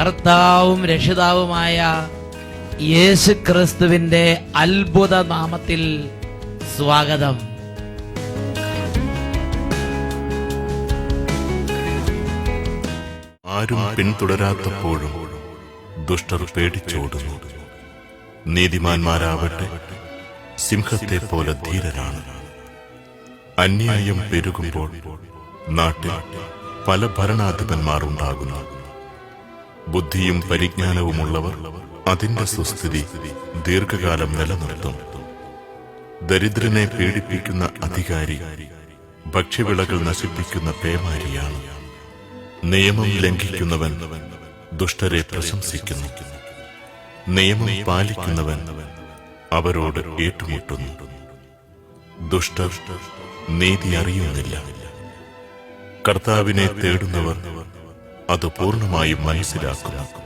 കർത്താവും രക്ഷിതാവുമായ യേശുക്രിസ്തുവിന്റെ അത്ഭുത നാമത്തിൽ സ്വാഗതം. ആരും പിന്തുടരാത്തപ്പോഴും ദുഷ്ടർ പേടിച്ചോടുന്നു. നീതിമാന്മാരാവട്ടെ സിംഹത്തെ പോലെ ധീരരാണ്. അന്യായം പെരുകുമ്പോൾ നാട്ടിൽ പല ഭരണാധിപന്മാർ ഉണ്ടാകുന്നു. ബുദ്ധിയും പരിജ്ഞാനവുമുള്ളവർ അതിന്റെ സുസ്ഥിതി ദീർഘകാലം നിലനിർത്തും. ദരിദ്രനെ പീഡിപ്പിക്കുന്ന അധികാരി ഭക്ഷ്യവിളകൾ നശിപ്പിക്കുന്ന പേമാരിയാണ്. നിയമം ലംഘിക്കുന്നവൻ ദുഷ്ടരെ പ്രശംസിക്കുന്നു. നിയമം പാലിക്കുന്നവൻ അവരോട് ഏറ്റുമുട്ടുന്നു. ദുഷ്ടർ നീതി അറിയുന്നില്ല. കർത്താവിനെ തേടുന്നവർ അത് പൂർണ്ണമായും മനസ്സിലാക്കുന്നു.